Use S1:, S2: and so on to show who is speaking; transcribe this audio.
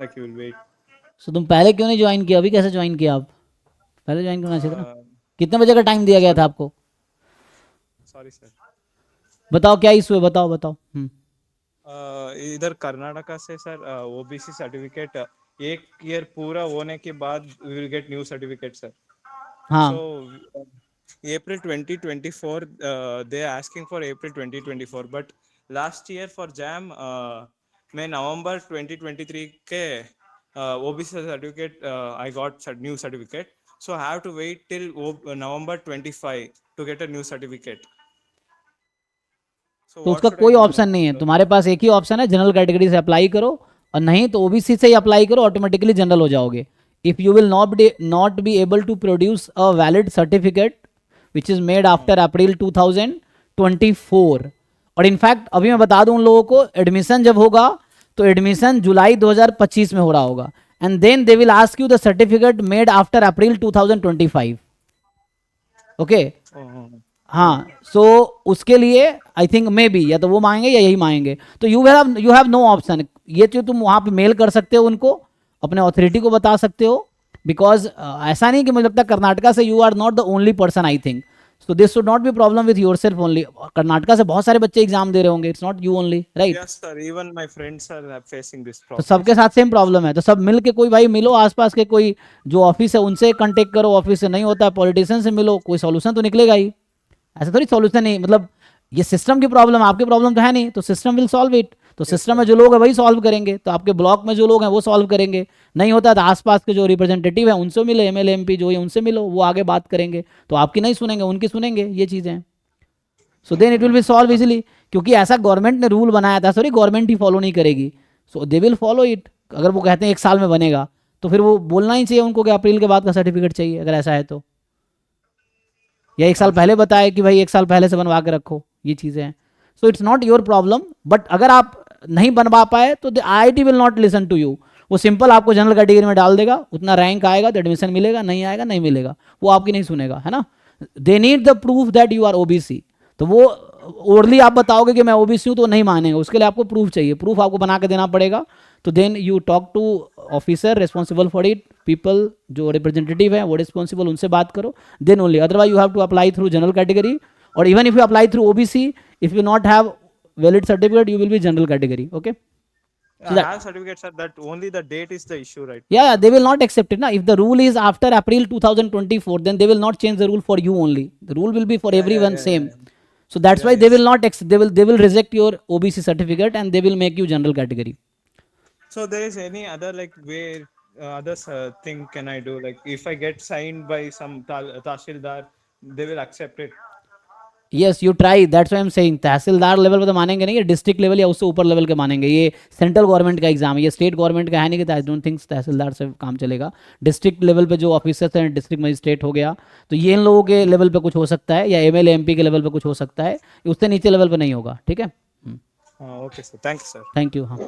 S1: like you will wait.
S2: सो तुम पहले क्यों नहीं ज्वाइन किया? अभी कैसे ज्वाइन किया आप? पहले ज्वाइन करना चाहिए था ना।
S1: Uh,
S2: कितने बजे का टाइम दिया गया था
S1: sorry,
S2: आपको?
S1: sorry sir.
S2: बताओ क्या इशू है, बताओ बताओ।
S1: इधर कर्नाटका से सर ओबीसी सर्टिफिकेट एक ईयर पूरा होने के बाद we will get new certificate sir. So
S2: हाँ
S1: April 2024 they are asking for April 2024 but last year for JAM मैं नवंबर 2023 के OBC certificate I got new certificate, so I have to wait till November 25 to get a new certificate. So
S2: तो
S1: what
S2: उसका
S1: should I
S2: कोई
S1: do now?
S2: Option नहीं है तुम्हारे पास, एक ही ऑप्शन है, जनरल कैटेगरी से अप्लाई करो, और नहीं तो ओबीसी से ही अप्लाई करो, ऑटोमेटिकली जनरल हो जाओगे। If you will not be able to produce a valid certificate which is made after April 2024, और इनफैक्ट अभी मैं बता दूं उन लोगों को, एडमिशन जब होगा तो एडमिशन जुलाई 2025 में हो रहा होगा, and then they will ask you the certificate made after April 2025। Okay हाँ, सो उसके लिए आई थिंक मे बी या तो वो मांगेंगे या यही मांगेंगे, तो यू हैव नो ऑप्शन। ये तो तुम वहाँ पे मेल कर सकते हो उनको, अपने अथॉरिटी को बता सकते हो, बिकॉज ऐसा नहीं कि मुझे लगता है कर्नाटका से you are not the only person I think, so this should not be problem with yourself only. Karnataka से बहुत सारे बच्चे एग्जाम दे रहे होंगे, it's not you only, right?
S1: Yes sir, even my friends are facing this
S2: तो
S1: problem
S2: सबके
S1: sir.
S2: साथ सेम प्रॉब्लम है, तो सब मिल के कोई भाई मिलो, आसपास के कोई जो ऑफिस है उनसे कांटेक्ट करो, ऑफिस से नहीं होता है पॉलिटिशियन से मिलो, कोई सॉल्यूशन तो निकलेगा ही। ऐसा थोड़ी सॉल्यूशन नहीं, मतलब ये सिस्टम की प्रॉब्लम, आपकी प्रॉब्लम तो है नहीं, तो सिस्टम विल सॉल्व इट। तो सिस्टम में जो लोग हैं वही सॉल्व करेंगे, तो आपके ब्लॉक में जो लोग हैं वो सॉल्व करेंगे, नहीं होता तो आसपास के जो रिप्रेजेंटेटिव हैं उनसे मिलो, एमएलए एमपी जो है उनसे मिलो, वो आगे बात करेंगे, तो आपकी नहीं सुनेंगे उनकी सुनेंगे, ये चीज़ें हैं। So then it will be solve easily, क्योंकि ऐसा गवर्नमेंट ने रूल बनाया था, सॉरी गवर्नमेंट ही फॉलो नहीं करेगी, सो दे विल फॉलो इट। अगर वो कहते हैं 1 साल में बनेगा, तो फिर वो बोलना ही चाहिए उनको कि अप्रैल के बाद का सर्टिफिकेट चाहिए, अगर ऐसा है तो, या 1 साल पहले बताए कि भाई 1 साल पहले से बनवा के रखो, ये चीज़ें हैं। So it's not your problem, but अगर आप नहीं बनवा पाए तो the IIT will not listen to you. वो सिंपल आपको जनरल कैटेगरी में डाल देगा, उतना रैंक आएगा तो एडमिशन मिलेगा, नहीं आएगा नहीं मिलेगा, वो आपकी नहीं सुनेगा, है ना। They need the proof that you are OBC, तो वो ओरली आप बताओगे कि मैं ओबीसी हूँ तो नहीं मानेंगे, उसके लिए आपको प्रूफ चाहिए, प्रूफ आपको बना के देना पड़ेगा। तो then you talk to officer responsible for it, people जो रिप्रेजेंटेटिव है वो रिस्पॉन्सिबल, उनसे बात करो, then only, otherwise you have to apply through general category, और even if you apply through OBC, if you not have valid certificate you will be general category. Okay, so
S1: I
S2: that,
S1: have certificates sir, that only the date is the issue right now
S2: yeah,
S1: sir.
S2: they will not accept it na. If the rule is after April 2024, then they will not change the rule for you only, the rule will be for
S1: Yeah, yeah,
S2: everyone
S1: yeah,
S2: same.
S1: yeah, yeah.
S2: So that's
S1: Yeah,
S2: why they
S1: yes.
S2: will not they will reject your OBC certificate and they will make you general category.
S1: So there is any other like way other thing can I do? Like if I get signed by some Tahsildar, they will accept it.
S2: Yes you try, that's why I am saying, tehsildar level पे तो मानेंगे नहीं, ये district level या उससे ऊपर level के मानेंगे, ये सेंट्रल गवर्नमेंट का एग्जाम है, ये स्टेट गवर्नमेंट का है नहीं कि आई डोंट थिंक तहसीलदार से काम चलेगा। डिस्ट्रिक्ट लेवल पे जो ऑफिसर्स हैं, डिस्ट्रिक्ट मजिस्ट्रेट हो गया, तो ये इन लोगों के लेवल पे कुछ हो सकता है, या एमएलए एमपी के लेवल पे कुछ हो सकता है, उससे नीचे लेवल पे नहीं होगा, ठीक है।
S1: Okay, sir. Thank you, sir.
S2: Thank you, हाँ।